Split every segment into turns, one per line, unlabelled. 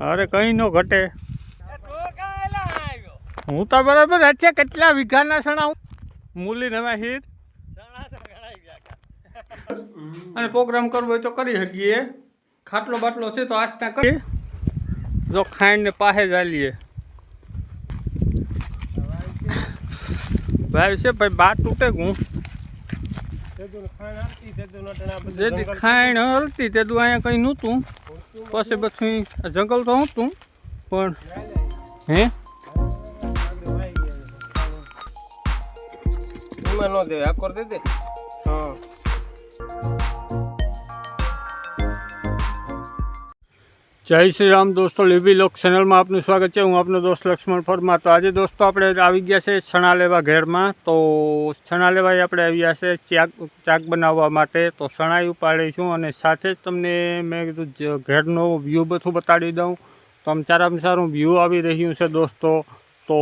અરે કઈ નો ઘટે. હું તો બરાબર છે. કેટલા વીઘાના સણા મૂલી નવા હીર અને પ્રોગ્રામ કરવો હોય તો કરી શકીએ. ખાટલો બાટલો છે તો આસ્તા કરીએ. જો ખાઈને પાસે ચાલીએ ભાઈ છે ભાઈ બાર તૂટે હું જેથી ખાણ હલતી તે અહીંયા કંઈ નહોતું. પછી બધું જંગલ તો હતું પણ હે જય શ્રી રામ દોસ્તો, લીવી લોક ચેનલમાં આપનું સ્વાગત છે. હું આપનો દોસ્ત લક્ષ્મણ પરમાર. તો આજે દોસ્તો આપણે આવી ગયા છે છણા લેવા ઘેરમાં. તો છણા લેવા આપણે આવ્યા છે ચાક બનાવવા માટે. તો છણા ઉપાડીશું અને સાથે જ તમને મેં કીધું ઘેરનો વ્યૂ બધું બતાડી દઉં. તો આમ સારામાં સારું વ્યૂ આવી રહ્યું છે દોસ્તો. તો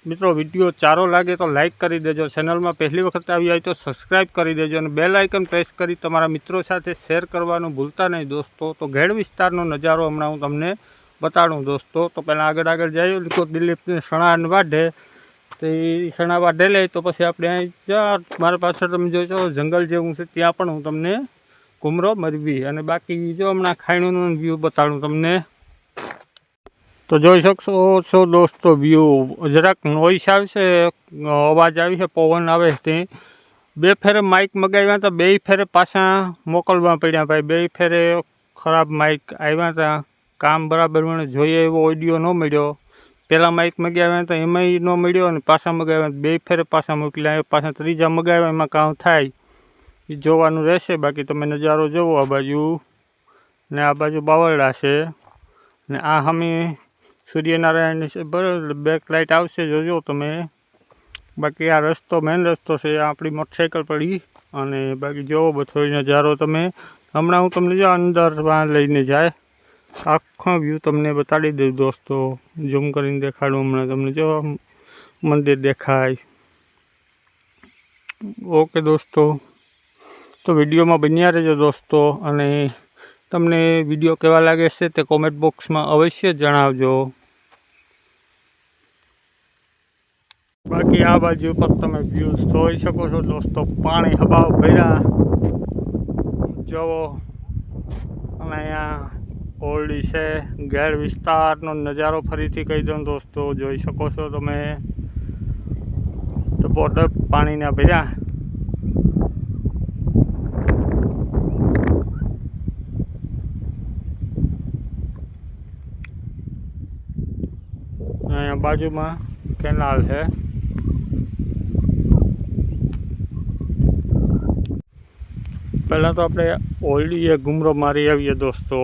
મિત્રો વિડીયો સારો લાગે તો લાઇક કરી દેજો. ચેનલમાં પહેલી વખત આવી હોય તો સબસ્ક્રાઈબ કરી દેજો અને બેલ આઇકન પ્રેસ કરી તમારા મિત્રો સાથે શેર કરવાનું ભૂલતા નહીં દોસ્તો. તો ઘેડ વિસ્તારનો નજારો હમણાં હું તમને બતાડું દોસ્તો. તો પહેલાં આગળ જઈએ. લીકો દિલીપને સણા વાઢે તો એ સણા વાઢે લે તો પછી આપણે અહીં મારા પાસે તમે જોશો જંગલ જેવું છે ત્યાં પણ હું તમને ઘૂમરો મરવી અને બાકી જો હમણાં ખાયણુંનું વ્યૂ બતાડું તમને. તો જોઈ શકશો છો દોસ્તો વ્યૂ. જરાક નોઈસ આવશે, અવાજ આવી છે, પવન આવે તે. બે ફેરે માઇક મગાવ્યા હતા, બે ફેરે પાછા મોકલવા પડ્યા ભાઈ. બે ફેરે ખરાબ માઇક આવ્યા હતા, કામ બરાબર મને જોઈએ એવો ઓડિયો ન મળ્યો. પહેલાં માઇક મગાવ્યા હતા એમાંય ન મળ્યો અને પાછા મગાવ્યા બે ફેરે પાછા મોકલ્યા. પાછા ત્રીજા મગાવ્યા એમાં કામ થાય એ જોવાનું રહેશે. બાકી તમે નજારો જુઓ આ બાજુ ને આ બાજુ બાવળડા છે ને આ અમે સૂર્યનારાયણ છે બરાબર. બેક લાઇટ આવશે જોજો તમે. બાકી આ રસ્તો મેન રસ્તો છે, આપણી મોટરસાઇકલ પડી અને બાકી જોવો બધો નજારો તમે. હમણાં હું તમને જો અંદર લઈને જાય આખો વ્યૂ તમને બતાડી દઉં દોસ્તો. ઝૂમ કરીને દેખાડું હમણાં તમને. જો મંદિર દેખાય. ઓકે દોસ્તો, તો વિડીયોમાં બન્યા રહેજો દોસ્તો. અને તમને વિડીયો કેવા લાગે છે તે કોમેન્ટ બોક્સમાં અવશ્ય જણાવજો. બાકી આ બાજુ પર તમે વ્યૂઝ જોઈ શકો છો દોસ્તો. પાણી હબાવ ભર્યા જુઓ અને અહીંયા ઓરડી છે. ઘેડ વિસ્તારનો નજારો ફરીથી કહી દઉં દોસ્તો. જોઈ શકો છો તમે. તો બોર્ડર પાણીના ભર્યા. અહીંયા બાજુમાં કેનાલ છે. પહેલાં તો આપણે ઓરડીએ ઘૂમરો મારી આવીએ દોસ્તો.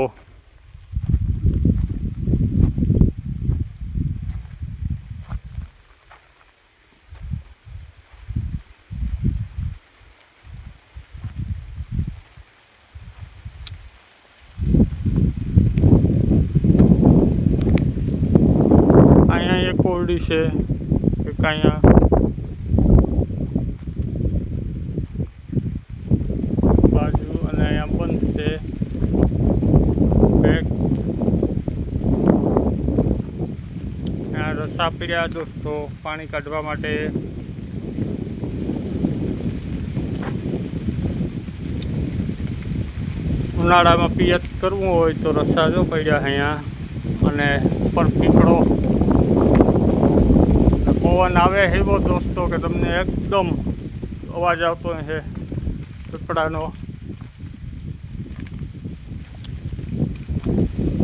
અહીંયા એક ઓરડી છે એક અહીંયા બાજુ અને અહીંયા બંધ છે. અહીંયા રસ્તા પીડ્યા દોસ્તો પાણી કાઢવા માટે. ઉનાળામાં પિયત કરવું હોય તો રસ્તા જો પડ્યા અહીંયા. અને ઉપર પીપળો પવન આવે એવો દોસ્તો કે તમને એકદમ અવાજ આવતો છે પીપળાનો.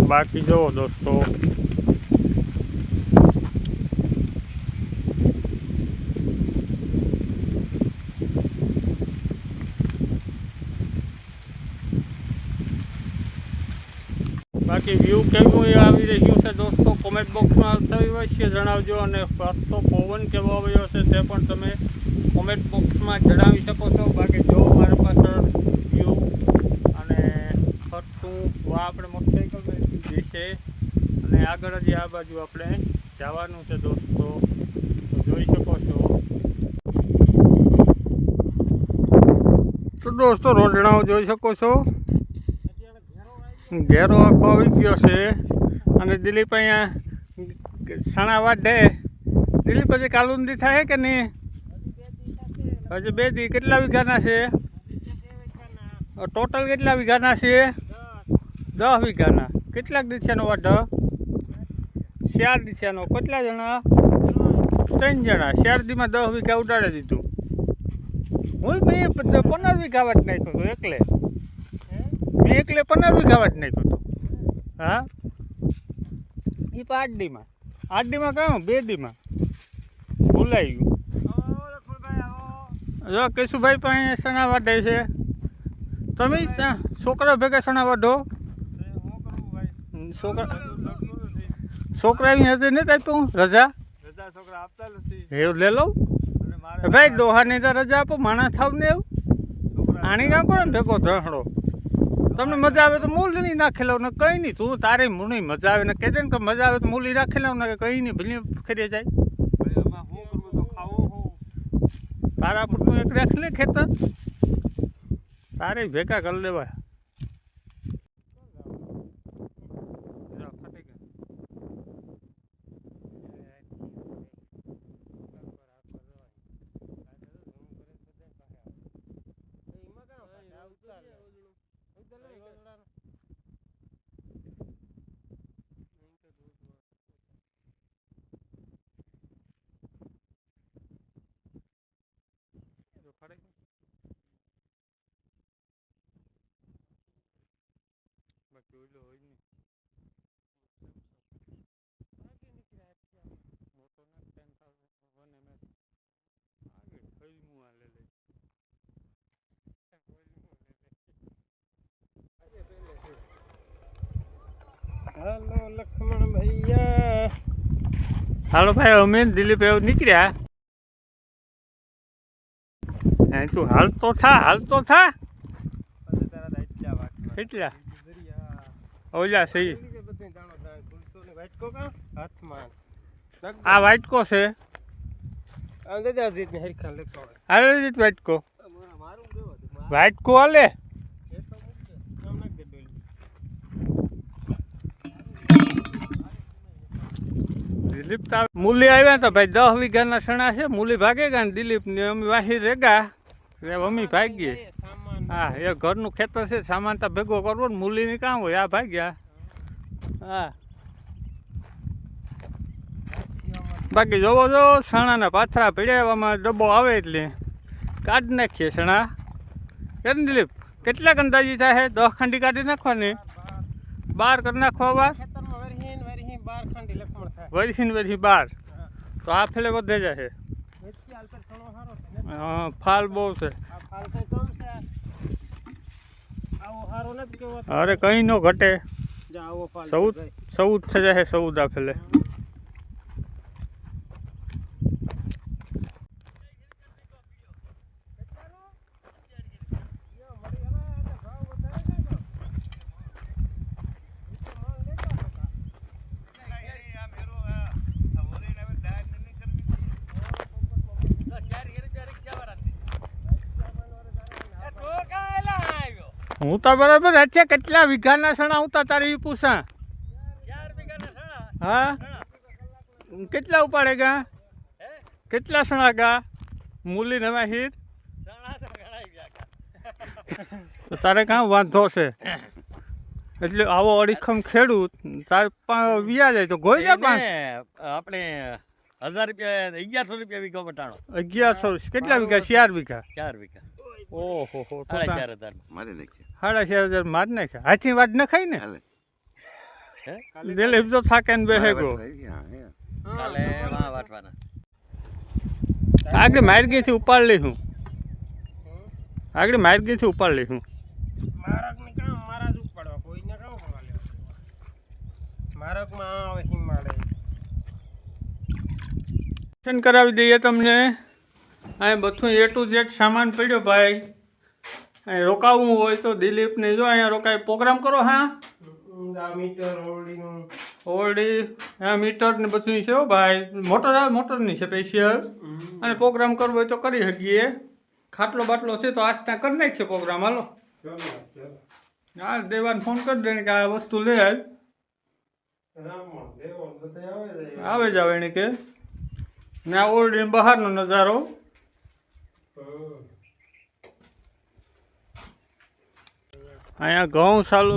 બાકી જુઓ દોસ્તો બાકી વ્યૂ કેવું એ આવી રહ્યું છે દોસ્તો કોમેન્ટ બોક્સમાં અવશ્ય જણાવજો. અને ફરતો પવન કેવો આવ્યો છે તે પણ તમે કોમેન્ટ બોક્સમાં જણાવી શકો છો. બાકી જો મારી પાસે વ્યૂ અને ફરતું આપણે મોટરસાઇકલ જશે અને આગળ જ આ બાજુ આપણે જવાનું છે દોસ્તો. તો જોઈ શકો છો. તો દોસ્તો રોજણાઓ જોઈ શકો છો. ઘેરો આખો આવી ગયો છે અને દિલીપ અહીંયા સણા વાઢે. દિલીપ પછી કાલુંદી થાય કે નહીં? હજી 2 દી. કેટલા વીઘાના છે ટોટલ? કેટલા વીઘાના છે? 10 વીઘાના. કેટલાક દિશાનો વાઢો? 4 દિશાનો. કેટલા જણા? 3 જણા. 4 દીમાં 10 વીઘા ઉડાડી દીધું. હું 15 વીઘા વાટ નાખ્યો હતો એકલે. મેં એકલે 15 વીઘા વાટ નાખ્યો હતો. હા, એ તો 8 દીમાં. 8 દીમાં કાં 2 દીમાં ભૂલાઈ ગયું. જો કેશુભાઈ પણ સણા વાઢે છે. તમે છોકરા ભેગા સણા વાઢો? છોકરા આવી હશે ને આપ્યું રજા? એવું લે લઉં ભાઈ. ડોહાની તો રજા આપો, માણસ થાવ ને એવું. આણી કાં કરો ને ભેગો ધણડો. તમને મજા આવે તો મૂલી નાખી લઉં ને કંઈ નહીં. તું તારે મૂળી મજા આવે ને કહે દે ને કે મજા આવે તો મૂલી રાખી લઉં ને કે કંઈ નહીં ભલે ખરી જાય. તારા પૂરતું એક રાખ લે ખેતર, તારે ભેગા કરી લેવાય. બાકી ઓઈલો હોય નહીં. મોટો ના 10,000 MS આગળ થઈ મું આ લે લે.
હાલો લક્ષ્મણ ભૈયા.
હાલો ભાઈ, અમે દિલીપ એવું નીકળ્યા. તું હાલતો થા. કેટલા ઓલા સહી? આ વાઇટકો છે. હાલે વાઇટકો. વાઇટકો હાલે. દિલીપ તો મૂલી આવ્યા તો ભાઈ 10 વીઘાના સણા છે. મૂલી ભાગે ગયા ને દિલીપ ને અમે વાહી રેગા અમે ભાગીએ. હા, એ ઘરનું ખેતર છે. સામાન તો ભેગો કરવો ને મૂલીની કામ હોય. આ ભાગ્યા. હા, બાકી જોવો જો સણાના પાથરા ભેળવવામાં ડબ્બો આવે એટલે કાઢી નાખીએ સણા. કેમ દિલીપ? કેટલાક અંદાજી થાય? 10 ખાંડી કાઢી નાખવાની. 12 કરી નાખવા. વરસી 12 તો આ ફેલે વધે જશે. હા, ફાલ બહુ છે. અરે કઈ નો ઘટે. 14 થઈ જશે. 14 આ ફેલે. હું તો બરાબર અત્યારે કેટલા વીઘાના સણા હું તો તારી પૂછા?
4 વીઘાના સણા.
હા, કેટલા ઉપાડે ગા? કેટલા સણા ગા? મૂલી નવા હીર તો તારે કાં વાંધો છે? એટલે આવો અડીખમ ખેડૂત તાર વ્યા જાય તો ગોઈ જાય.
આપણે 1000 રૂપિયા 1100 રૂપિયા વીઘો બટાણો.
1100. કેટલા વીઘા? 4 વીઘા.
4 વીઘા.
ઓહો,
4,500
મારી નાખ્યા. 4,500 મારી નાખ્યા. હાથી વાટ ન ખાઈ ને દિલીપ તો થાકે ને બેહે ગો.
કાલે વાં વાટવાના.
આગળ માર્ગીથી ઉપાડ લઈશું. આગળ માર્ગીથી ઉપાડ લઈશું. દર્શન કરાવી દઈએ તમને. અહીં બધું A to Z સામાન પડ્યો ભાઈ. અહીં રોકાવું હોય તો દિલીપને જો અહીંયા રોકાય. પ્રોગ્રામ કરો. હા,
મીટર
હોલ્ડી હા મીટર ને બધું છે હો ભાઈ. મોટરની છે સ્પેશિયલ. અને પ્રોગ્રામ કરવો હોય તો કરી શકીએ. ખાટલો બાટલો છે તો આજના કરી નાખીએ પ્રોગ્રામ. હાલો હા, દેવાને ફોન કરી દે કે આ વસ્તુ લે આવ. આવે જ આવે એને કે ને આ ઓરડી બહારનો નજારો. અહીંયા ઘઉં ચાલુ.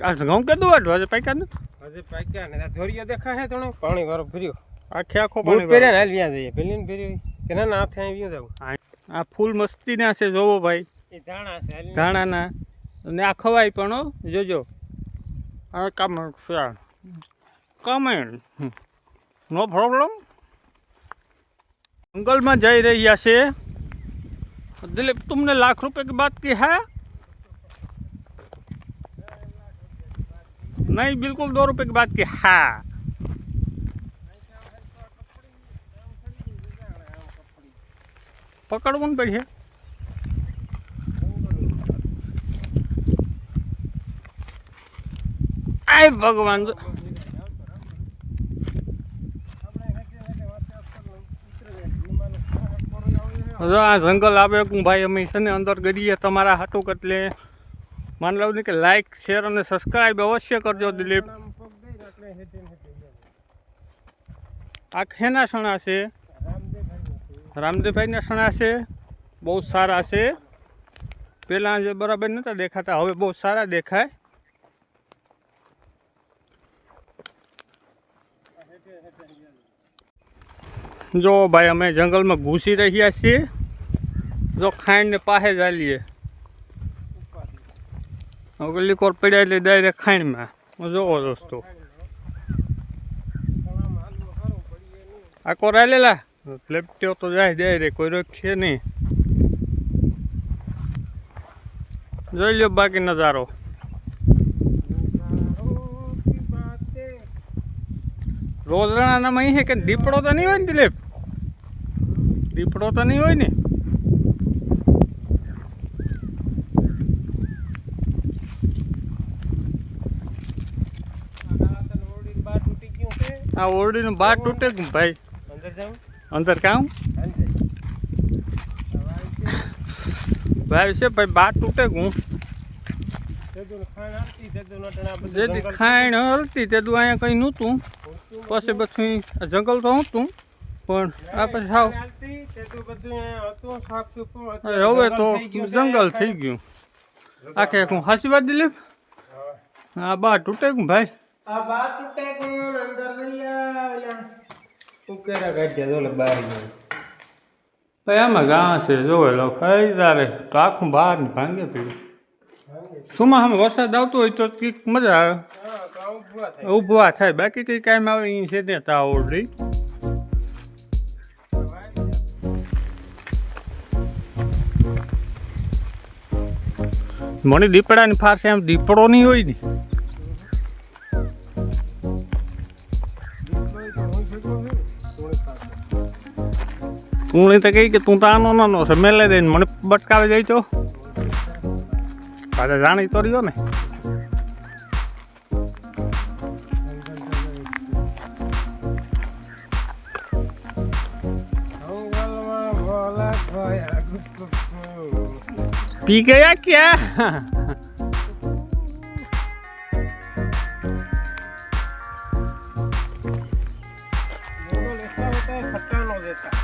આ ઘઉં કેટલું વાટું આજે પાક્યા ને?
હજી પાક્યા ને ધોરિયો દેખાય છે તણે પાણી વાળો ભર્યો.
આખે આખો
બૂટ
પાણી
પહેર્યા ને હાલ જઈએ પેલી ને ભર્યો કે ના ના હાથે આવી જાવ.
આ ફૂલ મસ્તીના છે જોવો ભાઈ,
એ ધાણા છે હાલ
ધાણાના. ને આ ખવાય પણ હો, જોજો. આ કમેન્ટ નો પ્રોબ્લેમ. जंगल જઈ રહ્યા છે. दिलीप तुमने लाख रुपए की बात की है? नहीं, बिल्कुल 2 रुपए की बात की है. पकड़वन पड़ी है. आय भगवान. આ જંગલ આવે ભાઈ, અમે છે ને અંદર ગરીએ તમારા હાટુક. એટલે માન લો ને કે લાઈક શેર અને સબસ્ક્રાઈબ અવશ્ય કરજો. દિલીપ આ ખેના સણા છે, રામદેવભાઈના સણા છે, બહુ સારા છે. પહેલાં જે બરાબર નહોતા દેખાતા, હવે બહુ સારા દેખાય. જો ભાઈ અમે જંગલમાં ઘૂસી રહ્યા છીએ. જો ખાંડને પાસે ચાલીએ, લીકોર પડ્યા એટલે ડાયરેક્ટ ખાંડમાં. જોવો દોસ્તો, આ કોર આલેલા લેપટ્યો તો જાય ડાયરેક્ટ, કોઈ રખીએ નહીં. જોઈ લો બાકી નજારો. રોજડાના નામ અહીં છે કે દીપડો તો નહીં હોય ને દિલીપ? દીપડો તો નહીં હોય ને? આ ઓરડીનું બાર તૂટે ગયું ભાઈ. અંદર કામ ભાઈ છે ભાઈ, બાર તૂટે ગયું. જેથી ખાણ હલતી તેદું અહીંયા કંઈ નહોતું. પછી બધું જંગલ તો હતું, પણ આ પછી હાવ હવે તો જંગલ થઈ ગયું. આખે આખું હાસી વાત દિલીપ. આ બાર તૂટે ગયું ભાઈ.
આ બાર તૂટે કોણ અંદર લઈ આવ્યા ઉકેરા કાઢ્યા જોલે બહાર ગયો.
ભાઈ આમાં ઘાસ છે જોવે લો ખાઈ તારે તો આખું બહાર ને ભાંગે પીવું. સુમાં આમ વરસાદ આવતો હોય તો કંઈક મજા આવે, ઊભવા થાય. બાકી કંઈ કાંઈ આવે એ છે ને તા ઓરડી. મને દીપડાની ફારસે આમ દીપડો નહીં હોય ને. તું નહીં તો કહી કે તું તો આનો નાનો છે, મેલે દઈને મને બટકાવે જાય તો પાછા જાણી તો રહ્યો ને. पी गया क्या?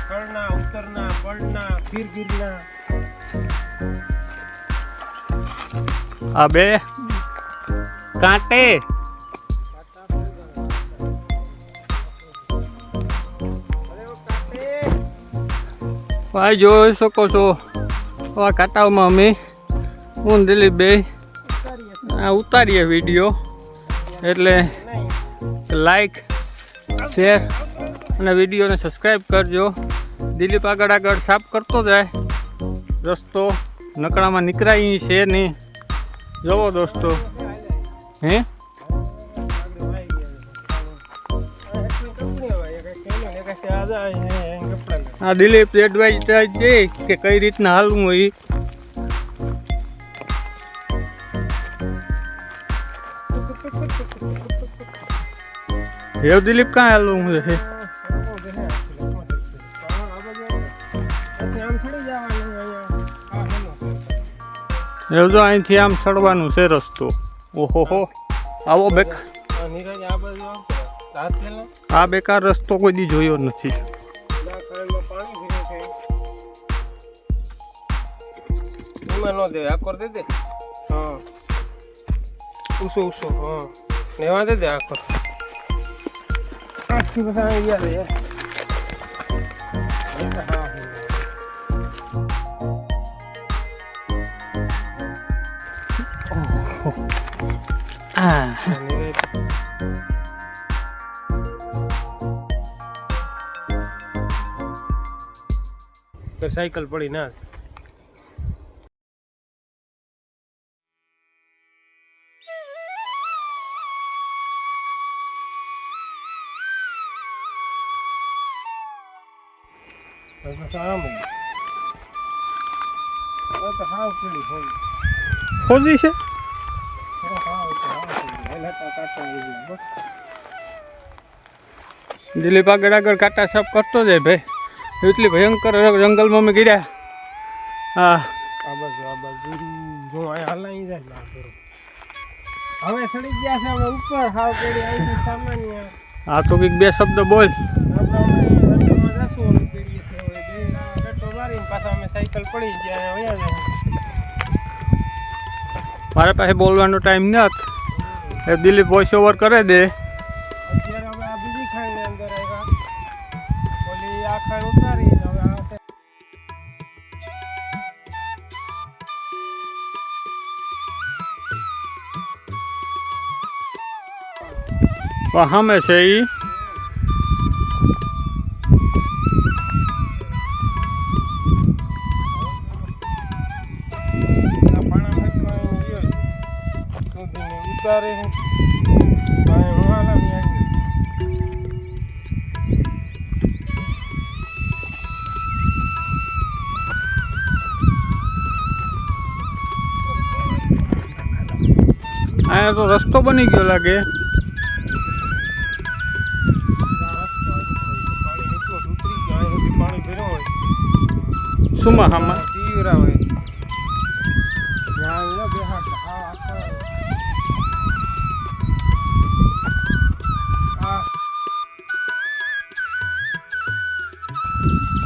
चढ़ना उतरना पड़ना फिर गिरना.
अबे कांटे. भाई જોઈ શકો છો આ કાંટાઓમાં અમે હું દિલીપ બે ઉતારીએ વિડીયો. એટલે લાઈક શેર અને વિડીયોને સબસ્ક્રાઈબ કરજો. દિલીપ આગળ આગળ સાફ કરતો જાય રસ્તો, નકડામાં નીકળાય છે નહીં. જોવો દોસ્તો. હે આ દિલીપ એડવાઇસ દે કે કઈ રીતના હાલવું હોય. એવું દિલીપ કાં હાલવું છે? એવું જો અહીંથી આમ ચડવાનું છે રસ્તો. ઓહો હો, આવો બેક.
નીરજ આ બાજુ હાથ લે ને.
આ બેકાર રસ્તો કોઈ દી જોયો નથી.
ના ખાણમાં પાણી ભીનું છે. એમાં ન દે, આકોર દે દે. હા. ઉસો ઉસો. હા. નેવા દે આકોર. આખી બધા અહીંયા દે યાર. તો સાયકલ પડી ના
ખોદી છે. દિલીપ આગળ આગળ કાંટા સાફ કરતો જાય ભાઈ. એટલી ભયંકર જંગલમાં અમે ગયા. હા
આ બાજુ જો અહીંયા હલાઈ જાય ના કરો. હવે સડી ગયા છે હવે ઉપર હાવ કેડી આવી છે સામાન્ય.
આ તો કંઈક બે શબ્દ બોલ. મારા પાસે બોલવાનો ટાઈમ નથી. એ દિલીપ વોઇસ ઓવર કરે દે.
અત્યારે હવે આ બીજી ખાઈને અંદર આવ્યા. ઓલી આ ખાણ ઉતારી હવે આ
સામે છે એ
ઉતારે હું હાલા
અહીંયા તો રસ્તો બની ગયો લાગે. સુમા હામાં
પીવરા હોય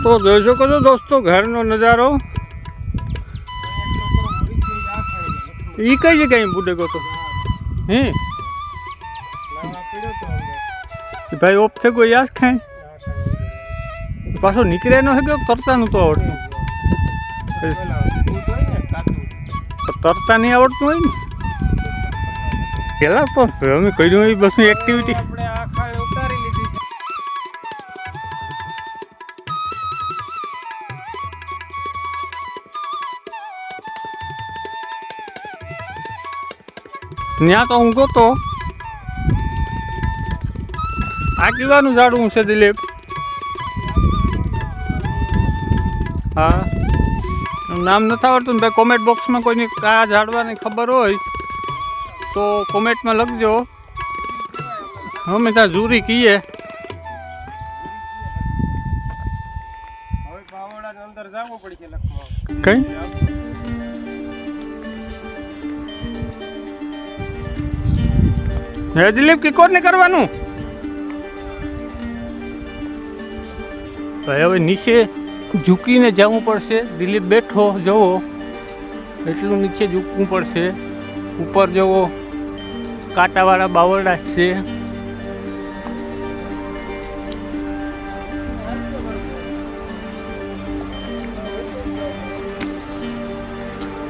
તો જોઈ શકો છો દોસ્તો ઘરનો નજારો. એ કઈ જગ્યાએ બુડેગો તો હે ભાઈ ઓફ થઈ ગયો યાદ ખાય પાછો નીકળ્યા ન ગયો. તરતા નહોતું આવડતું. તરતા નહીં આવડતું હોય ને પેલા પણ અમે કર્યું એ બસની એક્ટિવિટી.
આપણે આ ખાણ ઉતારી લીધી છે.
ત્યાં તો હું ગોતો. આ કીવાનું ઝાડવું છે દિલીપ? હા નામ નથી આવડતું ને ભાઈ. કોમેન્ટ બોક્સમાં કોઈની કયા ઝાડવાની ખબર હોય તો કોમેન્ટમાં લખજો. અમે ત્યાં ઝૂરી કહીએ.
હવે પાવડાની અંદર જવું પડશે લખમાં.
કઈ હે દિલીપ કે કોને કરવાનું ભાઈ? હવે નીચે ઝૂકીને જવું પડશે. દિલીપ બેઠો જવો એટલું નીચે ઝૂકવું પડશે. ઉપર જવો કાંટાવાળા બાવરડા છે.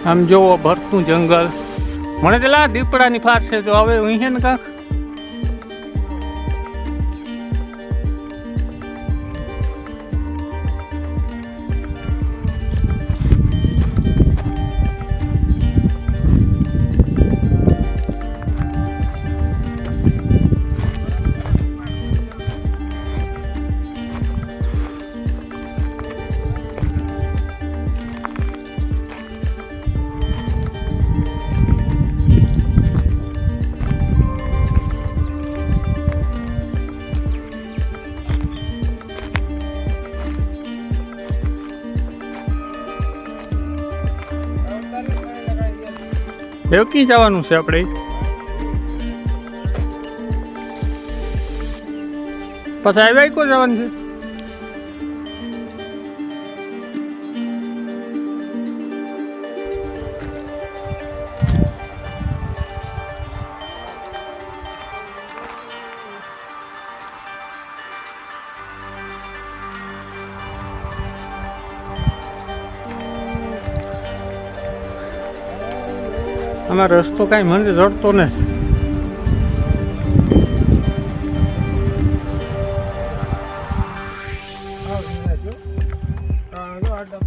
આમ જોવો ભરતું જંગલ. મને પેલા દીપડાની ફાર છે તો હવે અહીં છે ને કાંક એવું ક્યાં જવાનું છે આપણે? પછી આવ્યા કોઈ જવાનું છે? આમાં રસ્તો કાંઈ મને જડતો નથી.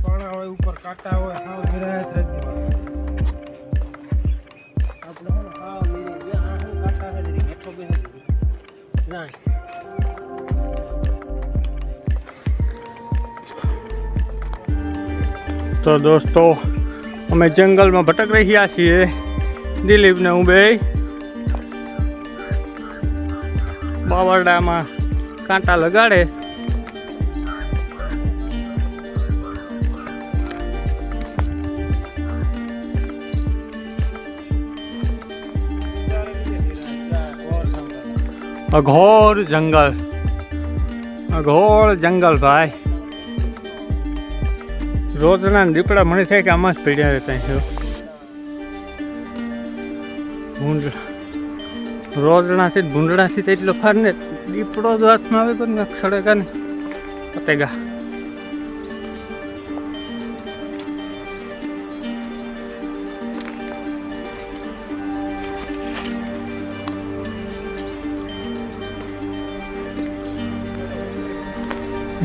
પાણા હોય ઉપર કાંટા હોય સાવ નિરાયત રહેતી આપણે સાવ કાંટા નથી હેઠો બેસી જાય.
તો દોસ્તો અમે જંગલમાં ભટક રહ્યા છીએ. દિલીપ ને હું બે બાવરડામાં કાંટા લગાડે. અઘોર જંગલ ભાઈ. રોજના દીપડા મને થાય કે આમાં જ પીડ્યા રહેતા છે. રોજનાથી ભૂંડડાથી એટલો ફાર ને દીપડો જો હાથમાં આવે તો ને સડેગા ને પતેગા.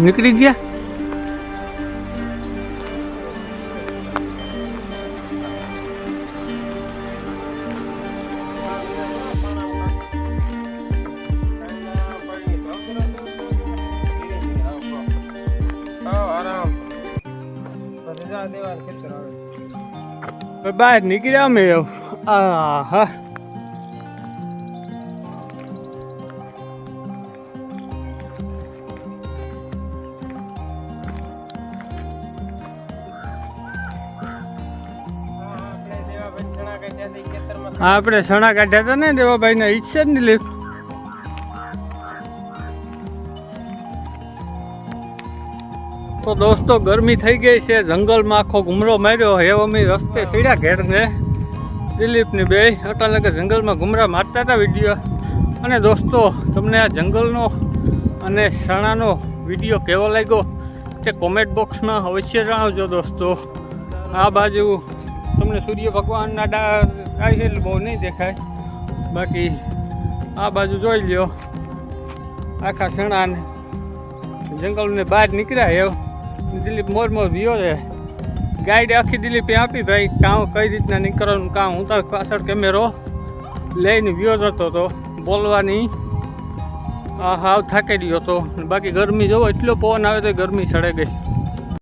નીકળી ગયા. બહાર નીકળ્યા અમે. આ હા આપણે સણા કાઢ્યા હતા ને દેવાભાઈ ને ઈચ્છે જ નહીં લે. તો દોસ્તો ગરમી થઈ ગઈ છે. જંગલમાં આખો ઘૂમરો માર્યો. હવે અમે રસ્તે સીડ્યા ઘેર ને દિલીપની બે અટાલગે જંગલમાં ઘૂમરા મારતા હતા વિડીયો. અને દોસ્તો તમને આ જંગલનો અને સણાનો વિડીયો કેવો લાગ્યો તે કોમેન્ટ બોક્સમાં અવશ્ય જણાવજો દોસ્તો. આ બાજુ તમને સૂર્ય ભગવાનના આવી એટલે બહુ નહીં દેખાય. બાકી આ બાજુ જોઈ લ્યો આખા સણાને જંગલને બહાર નીકળ્યા. એવું દિલીપ મોર વિયો છે. ગાઈડ આખી દિલીપે આપી ભાઈ કામ કઈ રીતના નીકળવાનું કામ. હું તો પાછળ કેમેરો લઈને વિયો જતો હતો. બોલવાની હાવ થાકી રહ્યો હતો. બાકી ગરમી જોવો એટલો પવન આવે તો ગરમી સડે ગઈ.